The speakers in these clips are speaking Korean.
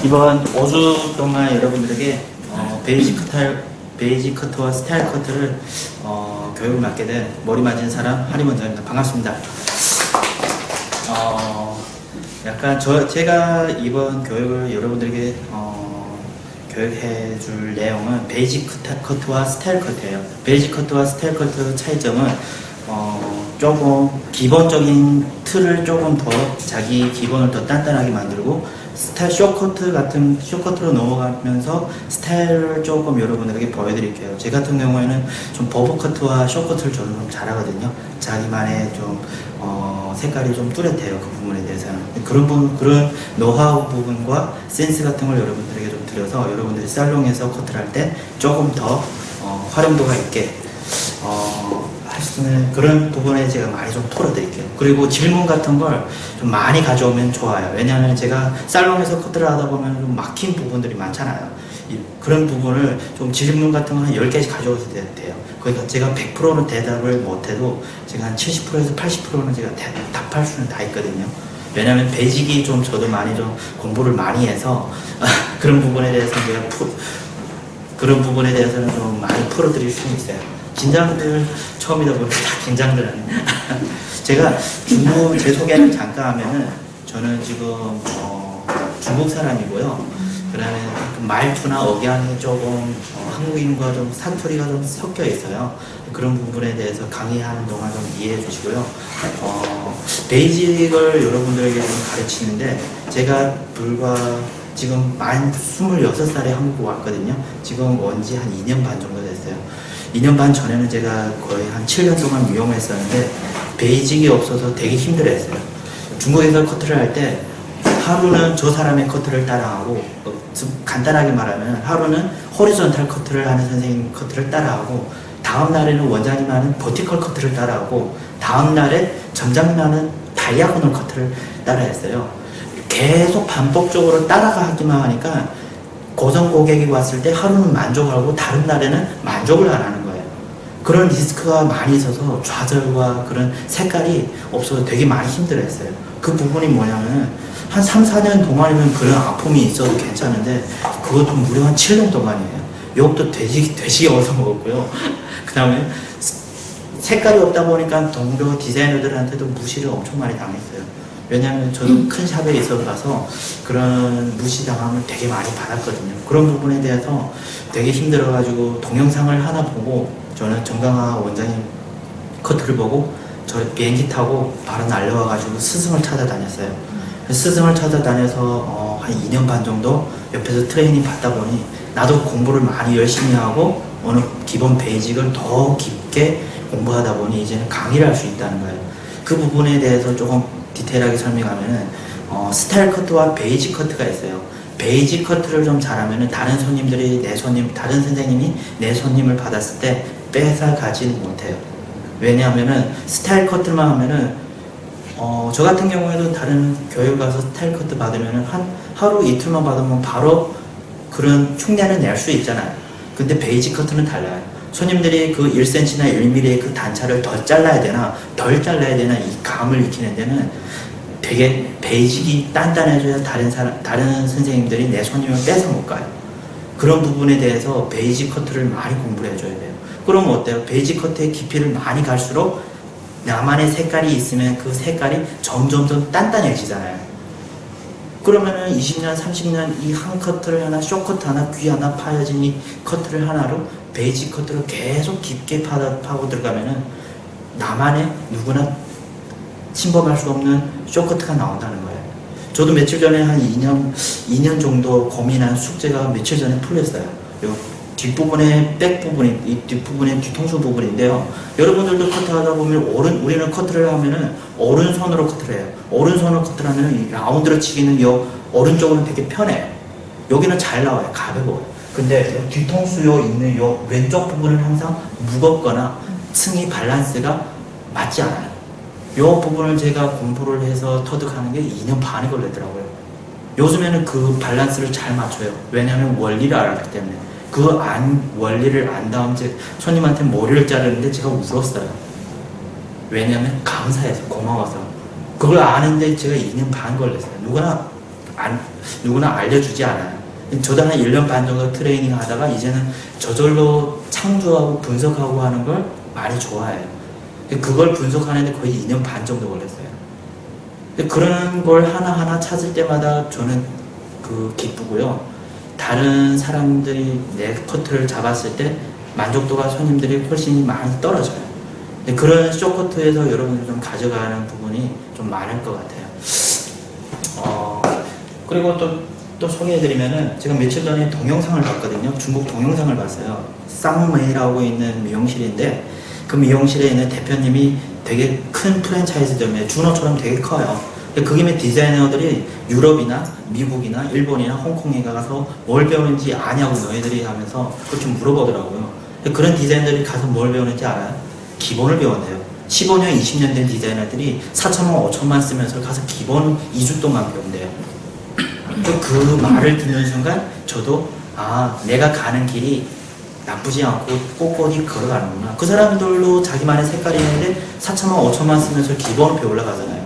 이번 5주 동안 여러분들에게 베이직 커트와 스타일 커트를 교육을 맡게 된 머리 맞은 사람 하리원장입니다. 반갑습니다. 약간 제가 이번 교육을 여러분들에게 교육해 줄 내용은 베이직 커트와 스타일 커트예요. 베이직 커트와 스타일 커트 차이점은 조금 기본적인 틀을 조금 더 자기 기본을 더 단단하게 만들고 스타일 쇼커트로 넘어가면서 스타일을 조금 여러분들에게 보여드릴게요. 제 같은 경우에는 좀 버브 커트와 쇼커트를 저는 좀 잘하거든요. 자기만의 좀 색깔이 좀 뚜렷해요. 그 부분에 대해서는 그런 노하우 부분과 센스 같은 걸 여러분들에게 좀 드려서 여러분들이 살롱에서 커트를 할 때 조금 더 활용도가 있게 할 수 있는 그런 부분에 제가 많이 좀 털어드릴게요. 그리고 질문 같은 걸 좀 많이 가져오면 좋아요. 왜냐하면 제가 살롱에서 커트를 하다 보면 좀 막힌 부분들이 많잖아요. 그런 부분을 좀 질문 같은 거 한 10개씩 가져오셔도 돼요. 그러니까 제가 100%는 대답을 못해도 제가 한 70%에서 80%는 제가 답할 수는 다 있거든요. 왜냐하면 베이직이 좀 저도 많이 좀 공부를 많이 해서 그런 부분에 대해서 그런 부분에 대해서는 좀 많이 풀어드릴 수 있어요. 긴장들 처음이다 보니까 다 긴장들 하네. 제가 제 소개를 잠깐 하면은 저는 지금 중국 사람이고요. 그 다음에 말투나 억양이 조금 한국인과 좀 사투리가 좀 섞여 있어요. 그런 부분에 대해서 강의하는 동안 좀 이해해 주시고요. 베이직을 여러분들에게 좀 가르치는데 제가 지금 만 26살에 한국 왔거든요. 지금 온 지 한 2년 반 정도 됐어요. 2년 반 전에는 제가 거의 한 7년 동안 미용했었는데 베이직이 없어서 되게 힘들어했어요. 중국에서 커트를 할 때 하루는 저 사람의 커트를 따라하고 간단하게 말하면 하루는 호리존탈 커트를 하는 선생님 커트를 따라하고 다음 날에는 원장님 하는 버티컬 커트를 따라하고 다음 날에 점장님 하는 다이아고널 커트를 따라했어요. 계속 반복적으로 따라가기만 하니까 고정 고객이 왔을 때 하루는 만족하고 다른 날에는 만족을 안 하는 거예요. 그런 리스크가 많이 있어서 좌절과 그런 색깔이 없어서 되게 많이 힘들어했어요. 그 부분이 뭐냐면 한 3, 4년 동안이면 그런 아픔이 있어도 괜찮은데 그것도 무려 한 7년 동안이에요. 욕도 돼지게 얻어 먹었고요. 그 다음에 색깔이 없다 보니까 동료 디자이너들한테도 무시를 엄청 많이 당했어요. 왜냐하면 저도 큰 샵에 있어서 그런 무시당함을 되게 많이 받았거든요. 그런 부분에 대해서 되게 힘들어가지고 동영상을 하나 보고 저는 정강화 원장님 커트를 보고 저 비행기 타고 바로 날려와가지고 스승을 찾아다녔어요. 스승을 찾아다녀서 한 2년 반 정도 옆에서 트레이닝 받다 보니 나도 공부를 많이 열심히 하고 어느 기본 베이직을 더 깊게 공부하다 보니 이제는 강의를 할 수 있다는 거예요. 그 부분에 대해서 조금 디테일하게 설명하면은 스타일 커트와 베이직 커트가 있어요. 베이직 커트를 좀 잘하면은 다른 선생님이 내 손님을 받았을 때 뺏어 가지는 못해요. 왜냐하면은 스타일 커트만 하면은 저 같은 경우에도 다른 교회 가서 스타일 커트 받으면은 하루 이틀만 받으면 바로 그런 흉내는 낼 수 있잖아요. 근데 베이직 커트는 달라요. 손님들이 그 1cm나 1mm의 그 단차를 더 잘라야 되나 덜 잘라야 되나 이 감을 익히는 데는 되게 베이직이 단단해져야 다른 선생님들이 내 손님을 뺏어 못 가요. 그런 부분에 대해서 베이직 커트를 많이 공부를 해줘야 돼요. 그럼 어때요? 베이직 커트의 깊이를 많이 갈수록 나만의 색깔이 있으면 그 색깔이 점점 더 단단해지잖아요. 그러면은 20년, 30년 이 한 커트를 하나, 쇼커트 하나, 귀 하나 파여진 이 커트를 하나로 베이직 커트를 계속 깊게 파고 들어가면은 나만의 누구나 침범할 수 없는 쇼커트가 나온다는 거예요. 저도 며칠 전에 한 2년 정도 고민한 숙제가 며칠 전에 풀렸어요. 요 뒷부분에 이 뒷부분에 뒤통수 부분인데요. 여러분들도 커트하다 보면 우리는 커트를 하면은 오른손으로 커트를 해요. 오른손으로 커트를 하면은 라운드로 치기는 요 오른쪽으로는 되게 편해요. 여기는 잘 나와요. 가벼워요. 근데 뒤통수 있는 요 왼쪽 부분은 항상 무겁거나 층이 밸런스가 맞지 않아요. 요 부분을 제가 공부를 해서 터득하는 게 2년 반이 걸리더라고요. 요즘에는 그 밸런스를 잘 맞춰요. 왜냐하면 원리를 알았기 때문에. 원리를 안 다음 손님한테 머리를 자르는데 제가 울었어요. 왜냐하면 감사해서 고마워서. 그걸 아는데 제가 2년 반 걸렸어요. 누구나 누구나 알려주지 않아요. 저도 한 1년 반 정도 트레이닝 하다가 이제는 저절로 창조하고 분석하고 하는 걸 많이 좋아해요. 그걸 분석하는데 거의 2년 반 정도 걸렸어요. 그런 걸 하나하나 찾을 때마다 저는 기쁘고요. 다른 사람들이 내 커트를 잡았을 때 만족도가 손님들이 훨씬 많이 떨어져요. 그런 쇼커트에서 여러분들이 좀 가져가는 부분이 좀 많을 것 같아요. 그리고 또 소개해드리면은 제가 며칠 전에 동영상을 봤거든요. 중국 동영상을 봤어요. 쌍메이라고 있는 미용실인데 그 미용실에 있는 대표님이 되게 큰 프랜차이즈점에 준호처럼 되게 커요. 거기에 디자이너들이 유럽이나 미국이나 일본이나 홍콩에 가서 뭘 배우는지 아냐고 너희들이 하면서 그렇게 물어보더라고요. 그런 디자이너들이 가서 뭘 배우는지 알아요? 기본을 배운대요. 15년, 20년 된 디자이너들이 4천만, 5천만 쓰면서 가서 기본 2주 동안 배운대요. 그 말을 듣는 순간 저도 내가 가는 길이 나쁘지 않고 꼿꼿이 걸어가는구나. 그 사람들도 자기만의 색깔이 있는데 4천만, 5천만 쓰면서 기본을 배우러 가잖아요.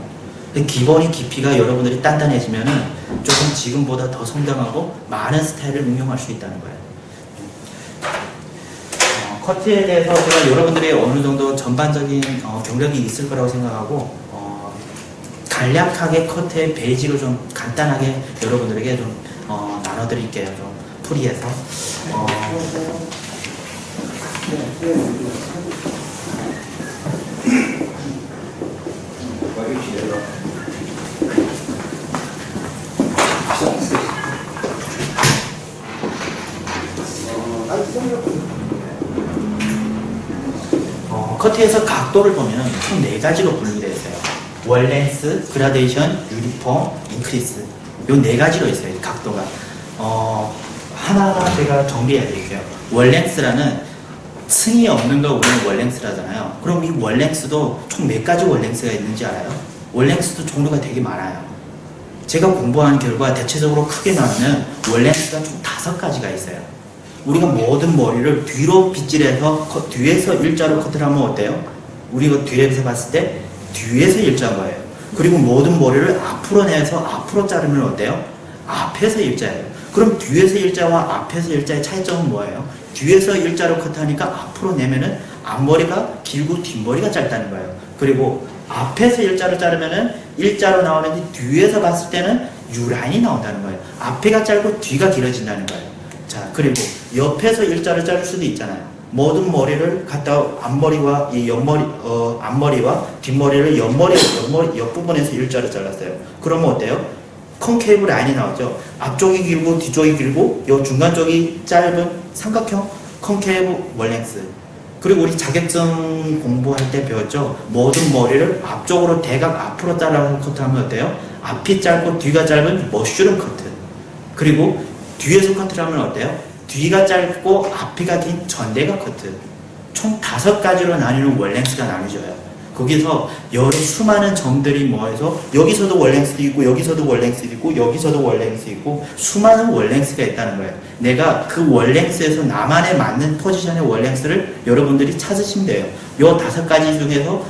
기본이 깊이가 여러분들이 단단해지면은 조금 지금보다 더 성장하고 많은 스타일을 응용할 수 있다는 거예요. 커트에 대해서 제가 여러분들이 어느 정도 전반적인 경력이 있을 거라고 생각하고 간략하게 커트의 베이직을 좀 간단하게 여러분들에게 좀 나눠드릴게요. 좀 풀이해서 커트에서 각도를 보면 총 4가지로 분류되어 있어요. 월렌스, 그라데이션, 유니폼, 인크리스. 요 4가지로 있어요. 각도가. 하나하나 제가 정리해 드릴게요. 월렌스라는 층이 없는 거 우리는 월렌스라잖아요. 그럼 이 월렌스도 총 몇 가지 월렌스가 있는지 알아요? 월렌스도 종류가 되게 많아요. 제가 공부한 결과 대체적으로 크게 나누면 월렌스가 총 5가지가 있어요. 우리가 모든 머리를 뒤로 빗질해서 뒤에서 일자로 커트를 하면 어때요? 우리가 뒤에서 봤을 때 뒤에서 일자인 거예요. 그리고 모든 머리를 앞으로 내서 앞으로 자르면 어때요? 앞에서 일자예요. 그럼 뒤에서 일자와 앞에서 일자의 차이점은 뭐예요? 뒤에서 일자로 커트하니까 앞으로 내면은 앞머리가 길고 뒷머리가 짧다는 거예요. 그리고 앞에서 일자로 자르면은 일자로 나오는데 뒤에서 봤을 때는 U라인이 나온다는 거예요. 앞에가 짧고 뒤가 길어진다는 거예요. 자, 그리고 옆에서 일자를 자를 수도 있잖아요. 모든 머리를 갖다 앞머리와 이 옆머리, 앞머리와 뒷머리를 옆부분에서 일자로 잘랐어요. 그러면 어때요? 컨케이브 라인이 나오죠. 앞쪽이 길고 뒤쪽이 길고 요 중간 쪽이 짧은 삼각형 컨케이브 월렌스. 그리고 우리 자격증 공부할 때 배웠죠. 모든 머리를 앞쪽으로 대각 앞으로 잘라서 커트하면 어때요? 앞이 짧고 뒤가 짧은 머쉬룸 커트. 그리고 뒤에서 커트를 하면 어때요? 뒤가 짧고 앞이가 긴 전대각 커트. 총 5가지로 나뉘는 월랭스가 나뉘어져요. 거기서 여러 수많은 점들이 모여서 여기서도 월랭스도 있고 여기서도 월랭스도 있고 여기서도 월랭스 있고 수많은 월랭스가 있다는 거예요. 내가 그 월랭스에서 나만에 맞는 포지션의 월랭스를 여러분들이 찾으시면 돼요. 요 5가지 중에서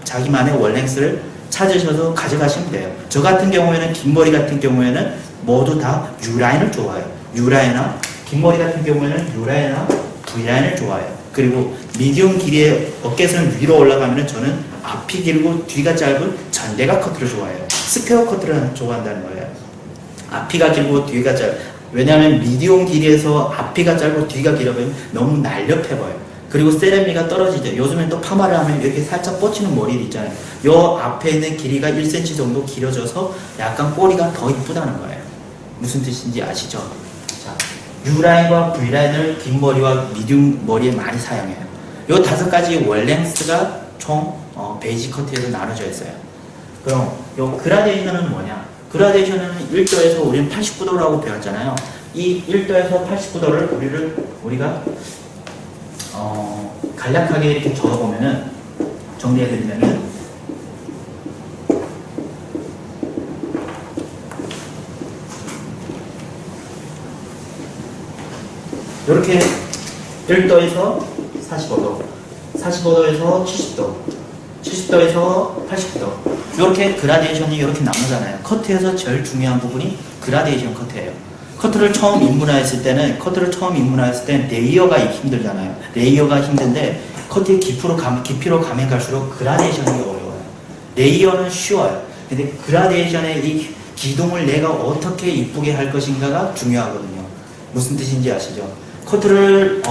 자기만의 월랭스를 찾으셔서 가져가시면 돼요. 저 같은 경우에는 긴 머리 같은 경우에는 모두 다 U라인을 좋아해요. U라인이나 긴 머리 같은 경우에는 U라인이나 V라인을 좋아해요. 그리고 미디움 길이의 어깨선 위로 올라가면 저는 앞이 길고 뒤가 짧은 전대각 커트를 좋아해요. 스퀘어 커트를 좋아한다는 거예요. 앞이가 길고 뒤가 짧아요. 왜냐하면 미디움 길이에서 앞이가 짧고 뒤가 길어보면 너무 날렵해 보여요. 그리고 세레미가 떨어지죠. 요즘엔 또 파마를 하면 이렇게 살짝 뻗치는 머리도 있잖아요. 요 앞에 있는 길이가 1cm 정도 길어져서 약간 꼬리가 더 이쁘다는 거예요. 무슨 뜻인지 아시죠? 자, U라인과 V라인을 긴 머리와 미디움 머리에 많이 사용해요. 요 5가지 월랭스가 총 베이직 커트에서 나눠져 있어요. 그럼 요 그라데이션은 뭐냐? 그라데이션은 1도에서 우리는 89도라고 배웠잖아요. 이 1도에서 89도를 우리가 간략하게 이렇게 적어보면은, 정리해드리면은, 이렇게 1도에서 45도, 45도에서 70도, 70도에서 80도. 이렇게 그라데이션이 이렇게 나누잖아요. 커트에서 제일 중요한 부분이 그라데이션 커트예요. 커트를 처음 입문했을 때는 레이어가 힘들잖아요. 레이어가 힘든데 커트의 깊이로 가면 갈수록 그라데이션이 어려워요. 레이어는 쉬워요. 근데 그라데이션의 이 기둥을 내가 어떻게 이쁘게 할 것인가가 중요하거든요. 무슨 뜻인지 아시죠? 커트를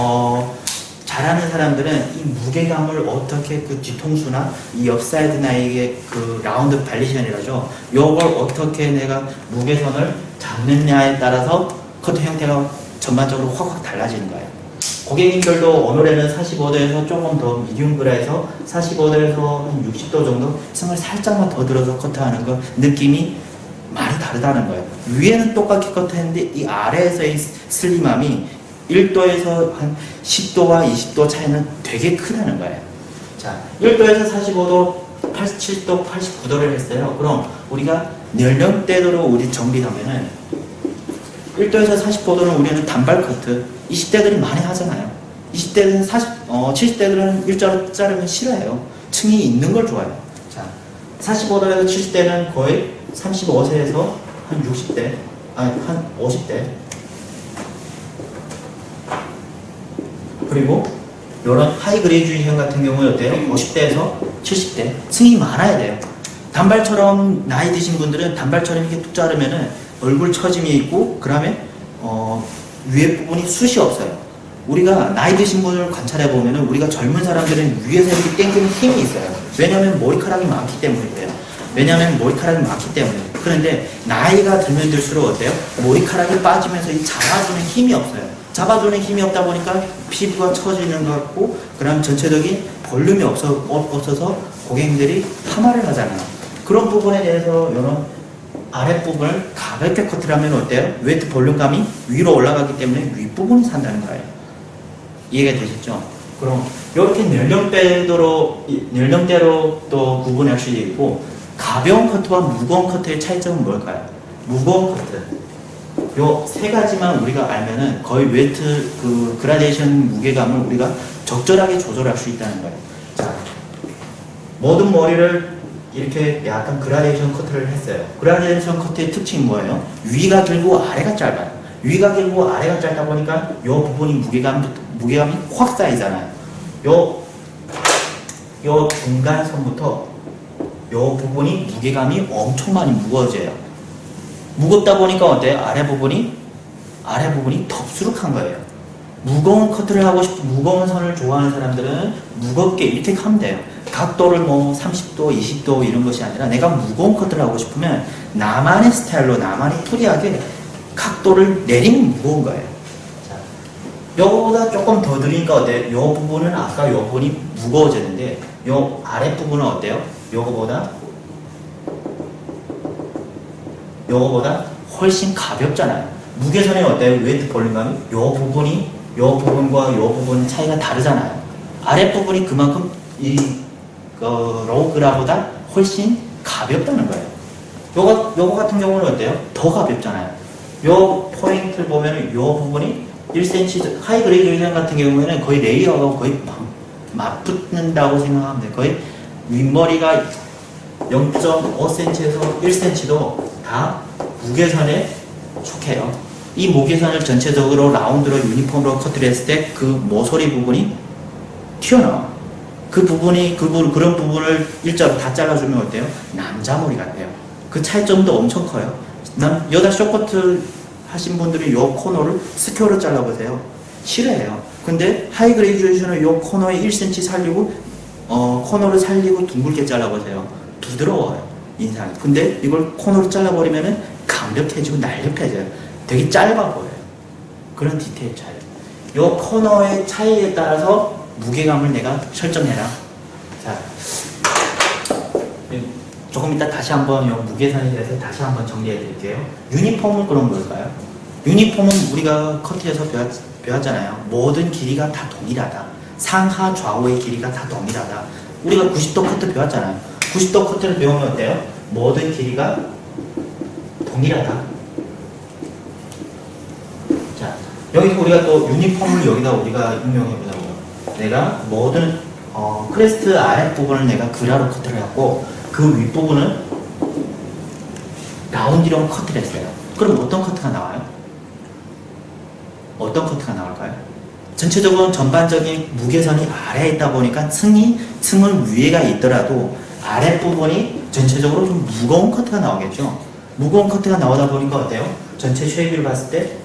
잘하는 사람들은 이 무게감을 어떻게 그 뒤통수나 이 옆사이드 나이의 그 라운드 발리션이라죠. 요걸 어떻게 내가 무게선을 잡느냐에 따라서 커트 형태가 전반적으로 확확 달라지는 거예요. 고객님들도 오늘에는 45도에서 조금 더 미디움 그라에서 45도에서 한 60도 정도 승을 살짝만 더 들어서 커트하는 거 느낌이 많이 다르다는 거예요. 위에는 똑같이 커트했는데 이 아래에서의 슬림함이 1도에서 한 10도와 20도 차이는 되게 크다는 거예요. 자, 1도에서 45도, 87도, 89도를 했어요. 그럼 우리가 연령대로 우리 정비하면은 1도에서 45도는 우리는 단발 커트, 20대들이 많이 하잖아요. 20대들은 70대들은 일자로 자르면 싫어해요. 층이 있는 걸 좋아해요. 자, 45도에서 70대는 거의 35세에서 한 60대, 한 50대. 그리고 이런 하이 그레이듀에이션 같은 경우는 어때요? 50대에서 70대. 층이 많아야 돼요. 단발처럼 나이 드신 분들은 단발처럼 이렇게 뚝 자르면은 얼굴 처짐이 있고, 그 다음에 위에 부분이 숱이 없어요. 우리가 나이 드신 분을 관찰해 보면은 우리가 젊은 사람들은 위에서 이렇게 당기는 힘이 있어요. 왜냐하면 머리카락이 많기 때문이에요. 그런데 나이가 들면 들수록 어때요? 머리카락이 빠지면서 이 잡아주는 힘이 없어요. 잡아주는 힘이 없다 보니까 피부가 처지는 것 같고, 그 다음 전체적인 볼륨이 없어서 고객님들이 파마를 하잖아요. 그런 부분에 대해서 이런 아랫부분을 가볍게 커트를 하면 어때요? 웨이트 볼륨감이 위로 올라가기 때문에 윗부분이 산다는 거예요. 이해가 되시죠? 그럼 이렇게 연령대로 또 구분할 수 있고, 가벼운 커트와 무거운 커트의 차이점은 뭘까요? 무거운 커트. 요 세 가지만 우리가 알면은 거의 웨이트 그라데이션 무게감을 우리가 적절하게 조절할 수 있다는 거예요. 자, 모든 머리를 이렇게 약간 그라데이션 커트를 했어요. 그라데이션 커트의 특징이 뭐예요? 위가 길고 아래가 짧아요. 위가 길고 아래가 짧다 보니까 요 부분이 무게감이 확 쌓이잖아요. 요 중간선부터 요 부분이 무게감이 엄청 많이 무거워져요. 무겁다 보니까 어때요? 아래 부분이 덥수룩한 거예요. 무거운 커트를 하고 싶고 무거운 선을 좋아하는 사람들은 무겁게 이렇게 하면 돼요. 각도를 뭐 30도, 20도 이런 것이 아니라 내가 무거운 커트를 하고 싶으면 나만의 스타일로 나만의 투리하게 각도를 내리면 무거운 거예요. 자, 요거보다 조금 더 들으니까 어때요? 요 부분은 아까 요 부분이 무거워졌는데 요 아랫 부분은 어때요? 요거보다 훨씬 가볍잖아요. 무게선이 어때요? 웨이트 볼륨감이 요 부분과 요 부분 차이가 다르잖아요. 아랫부분이 그만큼 로그라보다 훨씬 가볍다는 거예요. 요거 같은 경우는 어때요? 더 가볍잖아요. 요 포인트를 보면은 요 부분이 1cm, 하이 그레이데이션 같은 경우에는 거의 레이어가 거의 맞붙는다고 생각하면 돼요. 거의 윗머리가 0.5cm에서 1cm도 다 무게선에 속해요. 이 무게선을 전체적으로 라운드로 유니폼으로 커트를 했을 때 그 모서리 부분이 튀어나와. 그런 부분을 일자로 다 잘라주면 어때요? 남자 머리 같아요. 그 차이점도 엄청 커요. 여자 숏커트 하신 분들이 요 코너를 스퀘어로 잘라보세요. 싫어해요. 근데 하이 그레이듀에이션은 요 코너에 1cm 살리고, 코너를 살리고 둥글게 잘라보세요. 부드러워요. 인상이. 근데 이걸 코너로 잘라버리면은 강력해지고 날렵해져요. 되게 짧아 보여요. 그런 디테일 차이. 요 코너의 차이에 따라서 무게감을 내가 설정해라. 자, 조금 이따 다시 한번 요 무게선에 대해서 다시 한번 정리해 드릴게요. 유니폼은 그럼 뭘까요? 유니폼은 우리가 커트에서 배웠잖아요. 모든 길이가 다 동일하다. 상하 좌우의 길이가 다 동일하다. 우리가 90도 커트 배웠잖아요. 90도 커트를 배우면 어때요? 모든 길이가 동일하다. 자, 여기서 우리가 또 유니폼을 여기다 우리가 응용해 보자고요. 내가 모든 크레스트 아랫부분을 내가 그라로 커트를 했고 그 윗부분은 라운디로 커트를 했어요. 그럼 어떤 커트가 나와요? 어떤 커트가 나올까요? 전체적으로 전반적인 무게선이 아래에 있다 보니까 층은 위에가 있더라도 아랫부분이 전체적으로 좀 무거운 커트가 나오겠죠. 무거운 커트가 나오다 보니까 어때요? 전체 쉐입을 봤을 때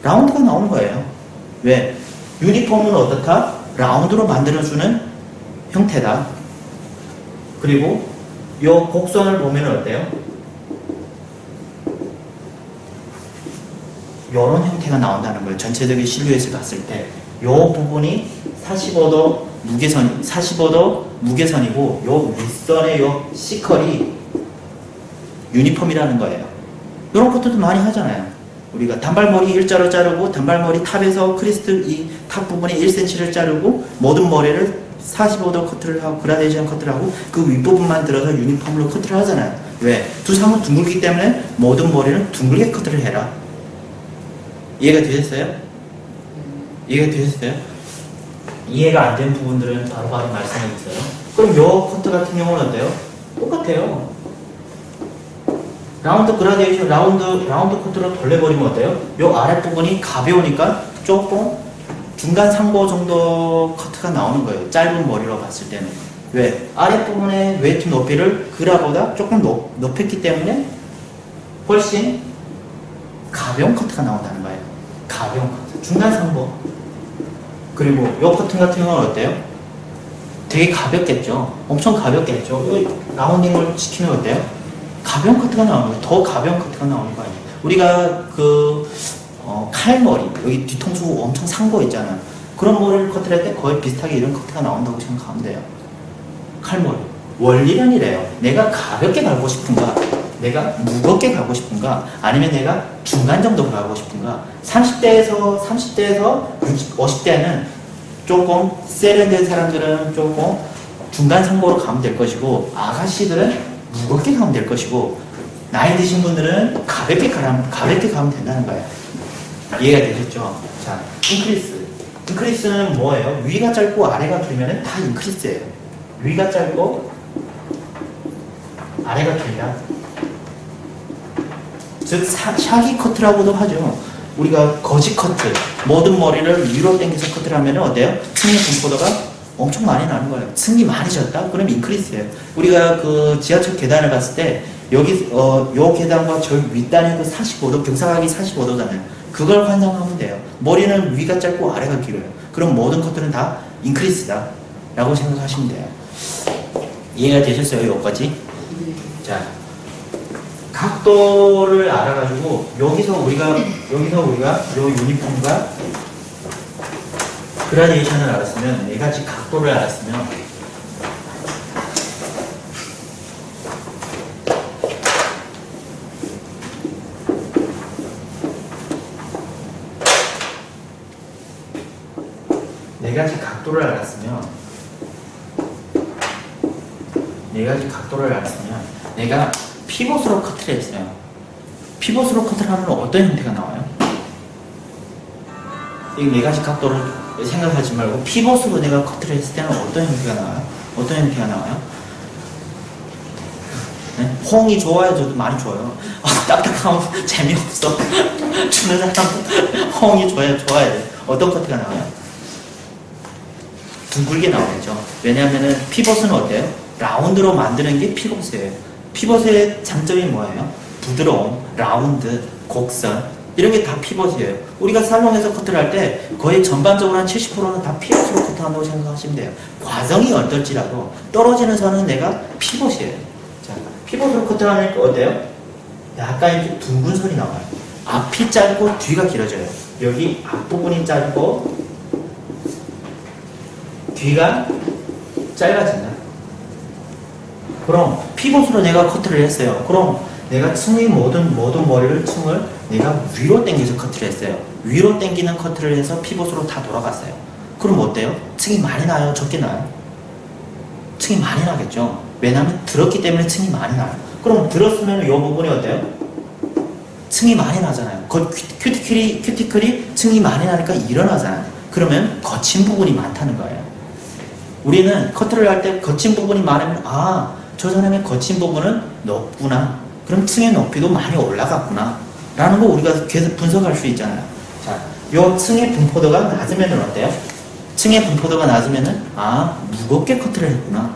라운드가 나오는 거예요. 왜? 유니폼은 어떻다? 라운드로 만들어주는 형태다. 그리고 이 곡선을 보면 어때요? 이런 형태가 나온다는 거예요. 전체적인 실루엣을 봤을 때 이 부분이 45도 무게선이고 이 윗선의 이 C컬이 유니폼이라는 거예요. 이런 것들도 많이 하잖아요. 우리가 단발머리 일자로 자르고 단발머리 탑에서 크리스트 이 탑 부분에 1cm를 자르고 모든 머리를 45도 커트를 하고 그라데이션 커트를 하고 그 윗부분만 들어서 유니폼으로 커트를 하잖아요. 왜? 두상은 둥글기 때문에 모든 머리는 둥글게 커트를 해라. 이해가 되셨어요? 이해가 되셨어요? 이해가 안 된 부분들은 바로바로 말씀해 주세요. 그럼 요 커트 같은 경우는 어때요? 똑같아요. 라운드 그라데이션, 라운드 커트로 돌려버리면 어때요? 요 아랫부분이 가벼우니까 조금 중간 상고 정도 커트가 나오는 거예요. 짧은 머리로 봤을 때는. 왜? 아랫부분의 웨이트 높이를 그라보다 조금 높였기 때문에 훨씬 가벼운 커트가 나온다는 거예요. 가벼운 커트. 중간 상고. 그리고 요 커튼 같은 경우는 어때요? 되게 가볍겠죠? 엄청 가볍겠죠? 요 라운딩을 시키면 어때요? 가벼운 커트가 나오는 거예요. 더 가벼운 커트가 나오는 거 아니에요. 우리가 칼머리, 여기 뒤통수 엄청 산 거 있잖아요. 그런 머리를 커트를 할 때 거의 비슷하게 이런 커트가 나온다고 생각하면 돼요. 칼머리. 원리는 이래요. 내가 가볍게 가고 싶은가? 내가 무겁게 가고 싶은가? 아니면 내가 중간 정도 가고 싶은가? 30대에서 50대는 조금 세련된 사람들은 조금 중간 상고로 가면 될 것이고 아가씨들은 무겁게 가면 될 것이고 나이 드신 분들은 가볍게 가면 된다는 거예요. 이해가 되셨죠? 자, 인크리스. 인크리스는 뭐예요? 위가 짧고 아래가 길면 다 인크리스예요. 위가 짧고 아래가 길다. 즉 샤기 커트라고도 하죠. 우리가 거지 커트, 모든 머리를 위로 당겨서 커트를 하면 어때요? 층의 분포도가 엄청 많이 나는 거예요. 층이 많이 졌다? 그럼 인크리스예요. 우리가 그 지하철 계단을 봤을 때 여기 요 계단과 저 윗단의 그 45도 경사각이 45도잖아요. 그걸 환상하면 돼요. 머리는 위가 짧고 아래가 길어요. 그럼 모든 커트는 다 인크리스다 라고 생각하시면 돼요. 이해가 되셨어요? 여기까지? 자, 각도를 알아가지고 여기서 우리가 요 유니폼과 그라데이션을 알았으면 네 가지 각도를 알았으면 네 가지 각도를 알았으면 내가 피봇으로 커트를 했어요. 피봇으로 커트를 하면 어떤 형태가 나와요? 이 네 가지 각도를 생각하지 말고 피봇으로 내가 커트를 했을 때는 어떤 형태가 나와요? 어떤 형태가 나와요? 네? 호응이 좋아요? 저도 많이 줘요. 딱딱하면 재미없어. 주는 사람은 호응이 좋아야 돼. 어떤 커트가 나와요? 둥글게 나오겠죠. 왜냐하면 피봇은 어때요? 라운드로 만드는 게 피봇이에요. 피봇의 장점이 뭐예요? 부드러움, 라운드, 곡선 이런 게 다 피봇이에요. 우리가 살롱에서 커트를 할 때 거의 전반적으로 한 70%는 다 피봇으로 커트한다고 생각하시면 돼요. 과정이 어떨지라도 떨어지는 선은 내가 피봇이에요. 자, 피봇으로 커트하면 어때요? 약간 이렇게 둥근 선이 나와요. 앞이 짧고 뒤가 길어져요. 여기 앞부분이 짧고 뒤가 짧아진다. 그럼 피봇으로 내가 커트를 했어요. 그럼 내가 층의 모든 머리를 내가 위로 당겨서 커트를 했어요. 위로 당기는 커트를 해서 피봇으로 다 돌아갔어요. 그럼 어때요? 층이 많이 나요? 적게 나요? 층이 많이 나겠죠. 왜냐하면 들었기 때문에 층이 많이 나요. 그럼 들었으면 이 부분이 어때요? 층이 많이 나잖아요. 큐티클이 층이 많이 나니까 일어나잖아요. 그러면 거친 부분이 많다는 거예요. 우리는 커트를 할 때 거친 부분이 많으면 아, 저 사람의 거친 부분은 높구나. 그럼 층의 높이도 많이 올라갔구나. 라는 거 우리가 계속 분석할 수 있잖아요. 자, 요 층의 분포도가 낮으면 어때요? 층의 분포도가 낮으면은 아, 무겁게 커트를 했구나.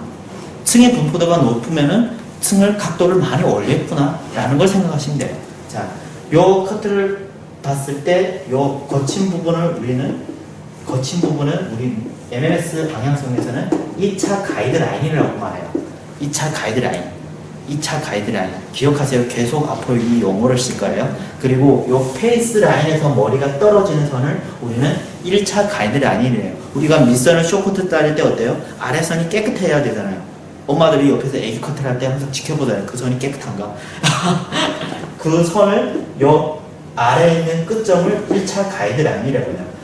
층의 분포도가 높으면은 층을 각도를 많이 올렸구나. 라는 걸 생각하시면 돼요. 자, 요 커트를 봤을 때 요 거친 부분을 우리 MMS 방향성에서는 2차 가이드라인이라고 말해요. 2차 가이드라인. 2차 가이드라인. 기억하세요. 계속 앞으로 이 용어를 쓸 거예요. 그리고 요 페이스 라인에서 머리가 떨어지는 선을 우리는 1차 가이드라인이래요. 우리가 밑선을 쇼커트 따를 때 어때요? 아래선이 깨끗해야 되잖아요. 엄마들이 옆에서 애기 커트를 할 때 항상 지켜보잖아요. 그 선이 깨끗한가? 그 선을 요 아래에 있는 끝점을 1차 가이드라인이라고 해요.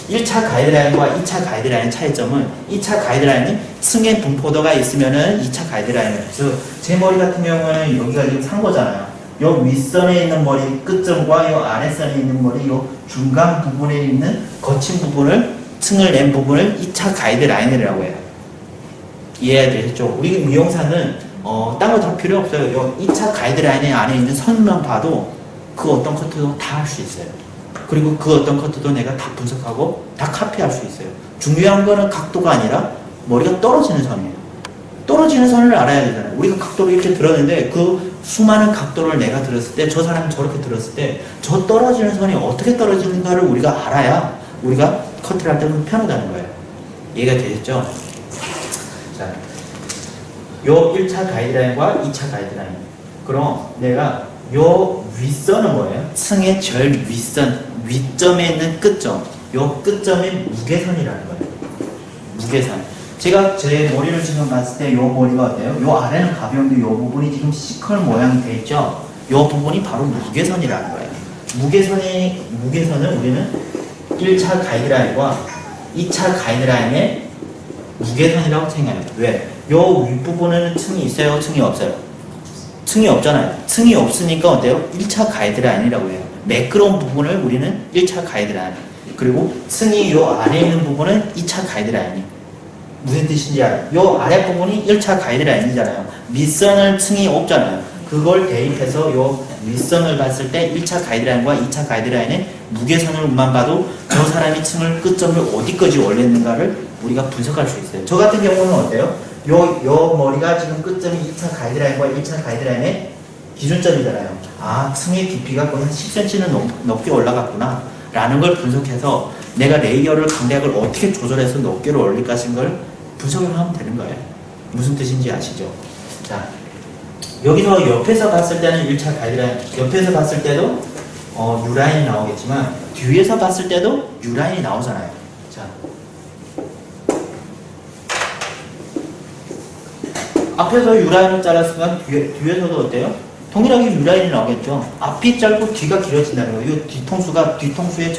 1차 가이드라인과 2차 가이드라인의 차이점은 2차 가이드라인은 층의 분포도가 있으면은 2차 가이드라인을 즉 제 머리 같은 경우는 여기가 지금 산 거잖아요. 요 윗선에 있는 머리 끝점과 요 아래선에 있는 머리 요 중간 부분에 있는 거친 부분을 층을 낸 부분을 2차 가이드라인이라고 해요. 이해가 되셨죠? 우리 미용사는 딴 거 다 필요 없어요. 요 2차 가이드라인 안에 있는 선만 봐도 그 어떤 커트도 다 할 수 있어요. 그리고 그 어떤 커트도 내가 다 분석하고 다 카피할 수 있어요. 중요한 거는 각도가 아니라 머리가 떨어지는 선이에요. 떨어지는 선을 알아야 되잖아요. 우리가 각도를 이렇게 들었는데 그 수많은 각도를 내가 들었을 때 저 사람이 저렇게 들었을 때 저 떨어지는 선이 어떻게 떨어지는가를 우리가 알아야 우리가 커트를 할 때 편하다는 거예요. 이해가 되셨죠? 자, 요 1차 가이드라인과 2차 가이드라인. 그럼 내가 요 윗선은 뭐예요? 층의 제일 윗선, 윗점에 있는 끝점. 요 끝점이 무게선이라는 거예요. 무게선. 제가 제 머리를 지금 봤을 때 요 머리가 어때요? 요 아래는 가벼운데 요 부분이 지금 시컬 모양이 돼 있죠? 요 부분이 바로 무게선이라는 거예요. 무게선을 우리는 1차 가이드라인과 2차 가이드라인의 무게선이라고 생각해요. 왜? 요 윗부분에는 층이 있어요? 층이 없어요? 층이 없잖아요. 층이 없으니까 어때요? 1차 가이드라인이라고 해요. 매끄러운 부분을 우리는 1차 가이드라인. 그리고 층이 요 아래에 있는 부분은 2차 가이드라인이. 무슨 뜻인지 알아요? 요 아래 부분이 1차 가이드라인이잖아요. 밑선을 층이 없잖아요. 그걸 대입해서 요 윗선을 봤을 때 1차 가이드라인과 2차 가이드라인의 무게선을만 봐도 저 사람이 층을 끝점을 어디까지 올렸는가를 우리가 분석할 수 있어요. 저 같은 경우는 어때요? 요 머리가 지금 끝점이 2차 가이드라인과 1차 가이드라인의 기준점이잖아요. 아, 층의 깊이가 거의 한 10cm는 높게 올라갔구나 라는 걸 분석해서 내가 레이어를 강약을 어떻게 조절해서 높게로 올릴 것인 걸 분석을 하면 되는 거예요. 무슨 뜻인지 아시죠? 자, 여기서 옆에서 봤을 때는 1차 가이드라인, 옆에서 봤을 때도 U라인이 나오겠지만 뒤에서 봤을 때도 U라인이 나오잖아요. 자, 앞에서 U라인을 잘랐으면 뒤에서도 어때요? 동일하게 U라인이 나오겠죠. 앞이 짧고 뒤가 길어진다는 거예요. 이 뒤통수의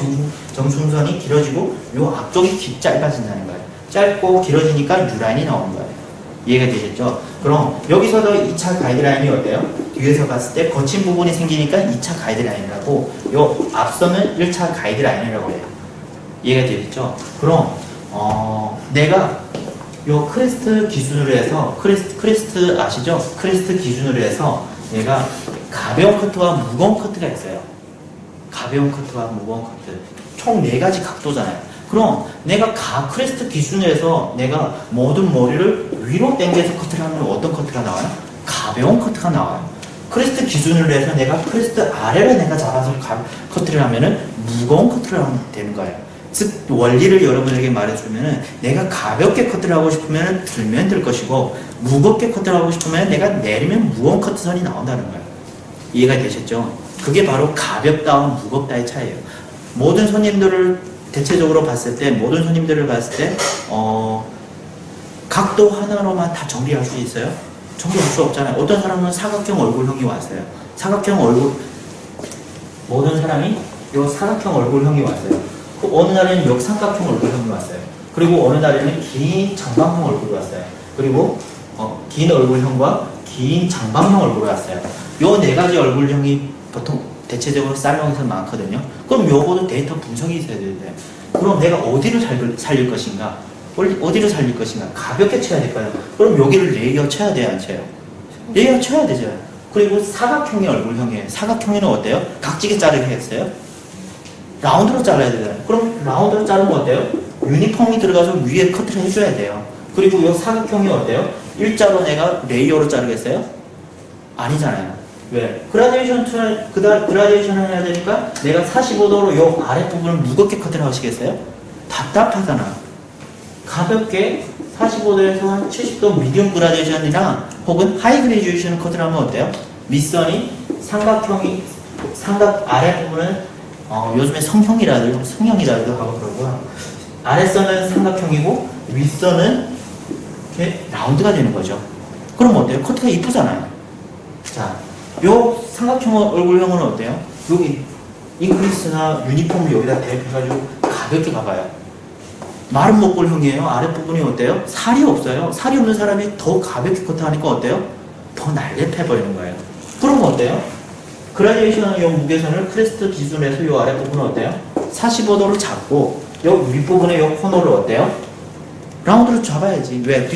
정중선이 길어지고 이 앞쪽이 짧아진다는 거예요. 짧고 길어지니까 U라인이 나오는 거예요. 이해가 되셨죠? 그럼 여기서도 2차 가이드라인이 어때요? 뒤에서 봤을 때 거친 부분이 생기니까 2차 가이드라인이라고, 요 앞선은 1차 가이드라인이라고 해요. 이해가 되셨죠? 그럼 내가 요 크레스트 기준으로 해서 크레스트 아시죠? 크레스트 기준으로 해서 내가 가벼운 커트와 무거운 커트가 있어요. 가벼운 커트와 무거운 커트. 총 4가지 각도잖아요. 그럼 내가 크레스트 기준으로 해서 내가 모든 머리를 위로 당겨서 커트를 하면 어떤 커트가 나와요? 가벼운 커트가 나와요. 크레스트 기준으로 해서 내가 크레스트 아래를 내가 잡아서 커트를 하면은 무거운 커트를 하면 되는 거예요. 즉 원리를 여러분에게 말해주면은 내가 가볍게 커트를 하고 싶으면 들면 될 것이고 무겁게 커트를 하고 싶으면 내가 내리면 무거운 커트선이 나온다는 거예요. 이해가 되셨죠? 그게 바로 가볍다와 무겁다의 차이예요. 모든 손님들을 대체적으로 봤을 때 각도 하나로만 다 정리할 수 있어요? 정리할 수 없잖아요. 어떤 사람은 사각형 얼굴형이 왔어요. 모든 사람이 요 사각형 얼굴형이 왔어요. 어느 날에는 역삼각형 얼굴형이 왔어요. 그리고 어느 날에는 긴 장방형 얼굴이 왔어요. 그리고 긴 얼굴형과 긴 장방형 얼굴이 왔어요. 요 4가지 얼굴형이 보통 대체적으로 쌀형에서 많거든요. 그럼 요거도 데이터 분석이 있어야 되는데 그럼 내가 어디를 살릴 것인가? 어디를 살릴 것인가? 가볍게 쳐야 될까요? 그럼 여기를 레이어 쳐야 돼요, 안 쳐요? 레이어 쳐야 되죠. 그리고 사각형이 얼굴형이에요. 사각형에는 어때요? 각지게 자르게 했어요? 라운드로 잘라야 되잖아요. 그럼 라운드로 자르면 어때요? 유니폼이 들어가서 위에 커트를 해줘야 돼요. 그리고 이 사각형이 어때요? 일자로 내가 레이어로 자르겠어요? 아니잖아요. 왜? 그라데이션을 해야 되니까 내가 45도로 이 아랫부분을 무겁게 커트를 하시겠어요? 답답하잖아. 가볍게 45도에서 한 70도 미디움 그라데이션이나 혹은 하이 그라데이션 커트를 하면 어때요? 밑선이 삼각 아랫부분은 요즘에 성형이라도 하고 그러고요. 아랫선은 삼각형이고 윗선은 이렇게 라운드가 되는 거죠. 그럼 어때요? 커트가 이쁘잖아요. 자, 요 삼각형 얼굴형은 어때요? 여기 잉크리스나 유니폼을 여기다 대입해가지고 가볍게 가봐요. 마른 목골형이에요. 아랫부분이 어때요? 살이 없어요. 살이 없는 사람이 더 가볍게 커트하니까 어때요? 더 날렵해 보이는 거예요. 그럼 어때요? 그라데이션의 요 무게선을 크레스트 기준에서 요 아랫부분은 어때요? 45도로 잡고 요 윗부분의 요 코너를 어때요? 라운드로 잡아야지. 왜?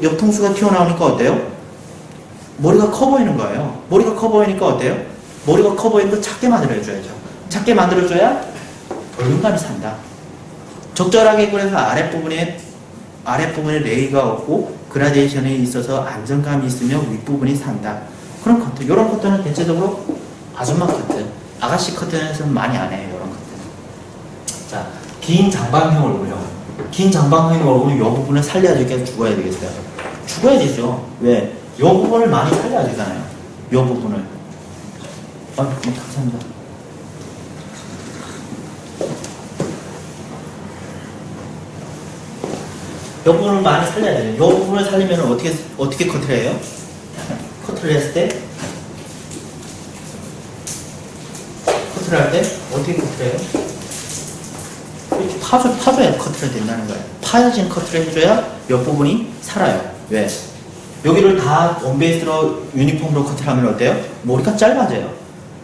옆통수가 튀어나오니까 어때요? 머리가 커 보이는 거예요. 머리가 커 보이니까 어때요? 머리가 커 보이는 거 작게 만들어줘야죠. 작게 만들어줘야 볼륨감이 산다. 적절하게 그래서 아랫부분에 레이가 없고 그라데이션에 있어서 안정감이 있으면 윗부분이 산다. 그런 커트. 이런 커트는 대체적으로 아줌마 커트, 아가씨 커트에서는 많이 안 해요. 이런 커트. 자, 긴 장방형 얼굴형. 긴 장방형 얼굴은 이 부분을 살려야 되겠어요? 죽어야 되겠어요? 죽어야 되죠. 왜? 이 부분을 많이 살려야 되잖아요. 이 부분을. 감사합니다. 이 부분을 많이 살려야 돼요. 이 부분을 살리면 어떻게 커트를 해요? 커트를 했을 때 커트를 할 때 어떻게 커트를 해요? 이렇게 파줘야 커트를 된다는 거예요. 파여진 커트를 해줘야 옆부분이 살아요. 왜? 여기를 다 원베이스로 유니폼으로 커트를 하면 어때요? 머리가 짧아져요.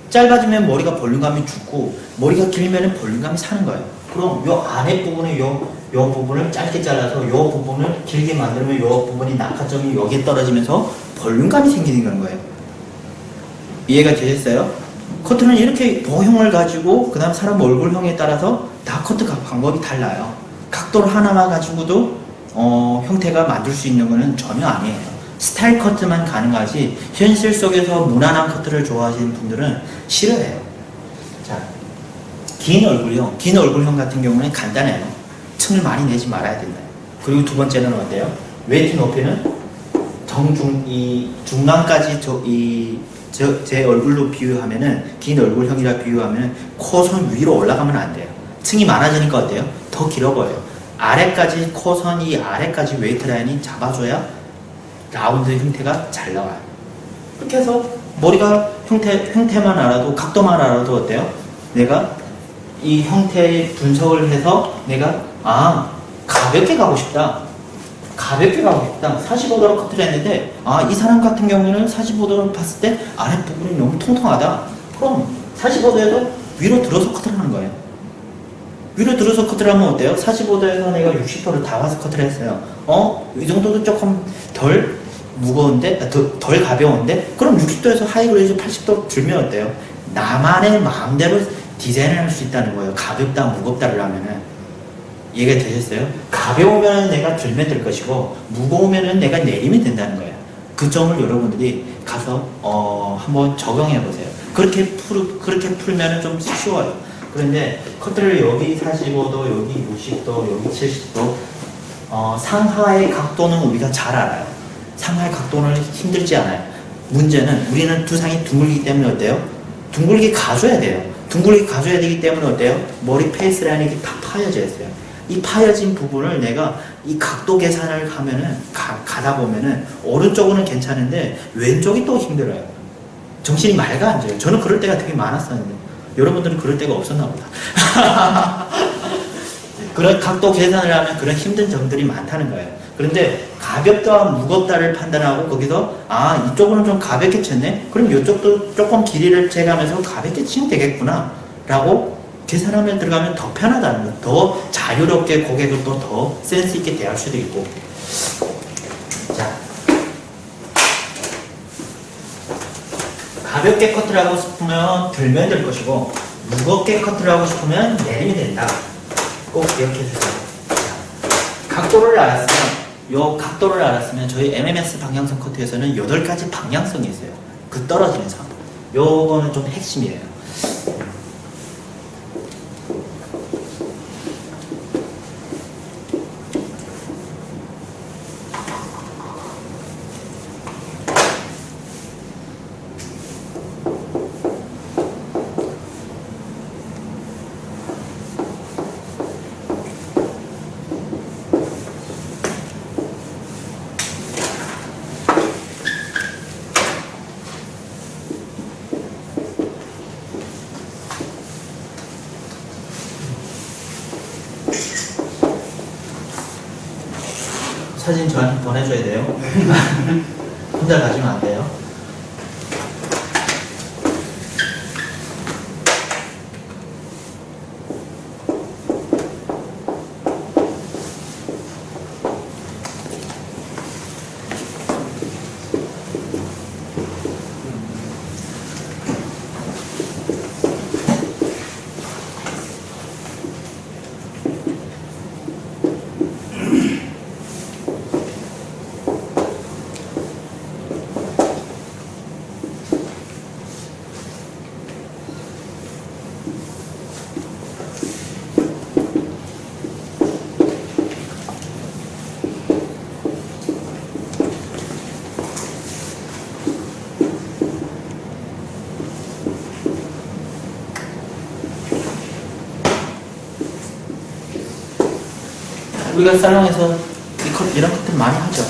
짧아지면 머리가 볼륨감이 죽고 머리가 길면 볼륨감이 사는 거예요. 그럼 요 아랫부분에 요 부분을 짧게 잘라서 요 부분을 길게 만들면 요 부분이 낙하점이 여기에 떨어지면서 볼륨감이 생기는 거예요. 이해가 되셨어요? 커트는 이렇게 도형을 가지고 그 다음 사람 얼굴형에 따라서 다 커트 방법이 달라요. 각도를 하나만 가지고도 형태가 만들 수 있는 것은 전혀 아니에요. 스타일 커트만 가능하지 현실 속에서 무난한 커트를 좋아하시는 분들은 싫어해요. 자, 긴 얼굴형 같은 경우는 간단해요. 층을 많이 내지 말아야 된다. 그리고 두 번째는 어때요? 웨이트 높이는 중간까지 제 얼굴로 비유하면은 긴 얼굴형이라 비유하면은 코선 위로 올라가면 안 돼요. 층이 많아지니까 어때요? 더 길어 보여요. 아래까지 코선이 아래까지 웨이트 라인이 잡아줘야 라운드 형태가 잘 나와요. 그렇게 해서 머리가 형태만 알아도 각도만 알아도 어때요? 내가 이 형태의 분석을 해서 내가 가볍게 가고 싶다. 45도로 커트를 했는데 이 사람 같은 경우에는 45도로 봤을 때 아랫부분이 너무 통통하다. 그럼 45도에서 위로 들어서 커트를 하는 거예요. 위로 들어서 커트를 하면 어때요? 45도에서 내가 60도를 다 와서 커트를 했어요. 이 정도도 조금 덜 무거운데? 덜 가벼운데? 그럼 60도에서 하이그레이즈 80도 들면 어때요? 나만의 마음대로 디자인을 할 수 있다는 거예요. 가볍다, 무겁다를 하면은. 이해가 되셨어요? 가벼우면 내가 들면 될 것이고, 무거우면 내가 내리면 된다는 거예요. 그 점을 여러분들이 가서, 한번 적용해 보세요. 그렇게 풀면 좀 쉬워요. 그런데 커트를 여기 45도, 여기 60도, 여기 70도, 상하의 각도는 우리가 잘 알아요. 상하의 각도는 힘들지 않아요. 문제는 우리는 두상이 둥글기 때문에 어때요? 둥글게 가줘야 돼요. 둥글게 가줘야 되기 때문에 어때요? 머리 페이스 라인이 다 파여져 있어요. 이 파여진 부분을 내가 이 각도 계산을 하면은 가다 보면은 오른쪽은 괜찮은데 왼쪽이 또 힘들어요. 정신이 맑아앉아요. 저는 그럴 때가 되게 많았었는데 여러분들은 그럴 때가 없었나 보다. 그런 각도 계산을 하면 그런 힘든 점들이 많다는 거예요. 그런데 가볍다 무겁다를 판단하고 거기서 이쪽은 좀 가볍게 쳤네? 그럼 이쪽도 조금 길이를 재가면서 가볍게 치면 되겠구나 라고 계산하면 들어가면 더 편하다는 거, 더 자유롭게 고객을 또 더 센스 있게 대할 수도 있고. 자, 가볍게 커트를 하고 싶으면 들면 될 것이고, 무겁게 커트를 하고 싶으면 내리면 된다. 꼭 기억해 주세요. 자, 각도를 알았으면 저희 MMS 방향성 커트에서는 8가지 방향성이 있어요. 그 떨어지는 선. 요거는 좀 핵심이에요. 사진 저한테 보내줘야 돼요. 혼자 가지면 안 돼요. 우리가 살롱에서 이런 커트를 많이 하죠.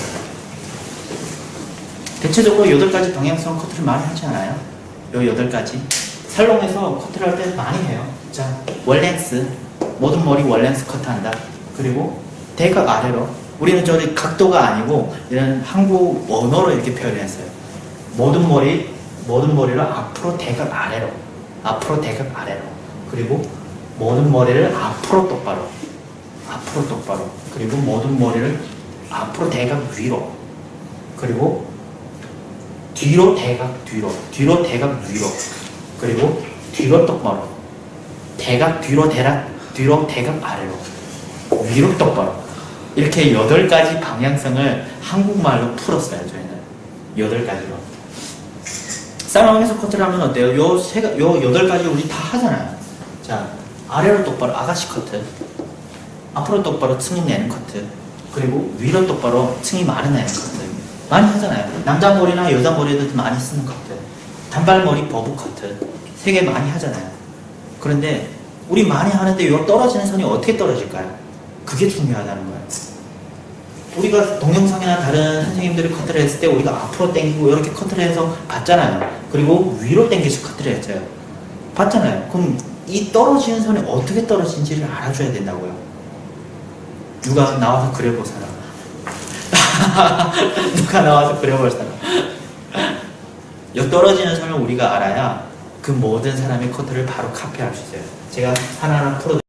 대체적으로 8가지 방향성 커트를 많이 하지 않아요? 요 8가지. 살롱에서 커트를 할 때 많이 해요. 자, 월랭스. 모든 머리 월랭스 커트한다. 그리고 대각 아래로. 우리는 저기 각도가 아니고 이런 한국 언어로 이렇게 표현했어요. 모든 머리를 앞으로 대각 아래로. 앞으로 대각 아래로. 그리고 모든 머리를 앞으로 똑바로. 앞으로 똑바로. 그리고 모든 머리를 앞으로 대각 위로. 그리고 뒤로 대각 뒤로. 뒤로 대각 위로. 그리고 뒤로 똑바로. 대각 뒤로 대각 아래로. 위로 똑바로. 이렇게 8가지 방향성을 한국말로 풀었어요, 저희는. 8가지로. 살롱에서 커트를 하면 어때요? 요 8가지 우리 다 하잖아요. 자, 아래로 똑바로 아가씨 커트. 앞으로 똑바로 층이 내는 커트. 그리고 위로 똑바로 층이 많이 내는 커트. 많이 하잖아요. 남자 머리나 여자 머리에도 많이 쓰는 커트. 단발머리 버브 커트. 3개 많이 하잖아요. 그런데 우리 많이 하는데 이 떨어지는 선이 어떻게 떨어질까요? 그게 중요하다는 거예요. 우리가 동영상이나 다른 선생님들이 커트를 했을 때 우리가 앞으로 당기고 이렇게 커트를 해서 봤잖아요. 그리고 위로 당겨서 커트를 했어요. 봤잖아요. 그럼 이 떨어지는 선이 어떻게 떨어지는지를 알아줘야 된다고요. 누가 나와서 그려볼 사람. 누가 나와서 그려볼 사람. 이 떨어지는 선을 우리가 알아야 그 모든 사람의 커트를 바로 카피할 수 있어요. 제가 하나하나 풀어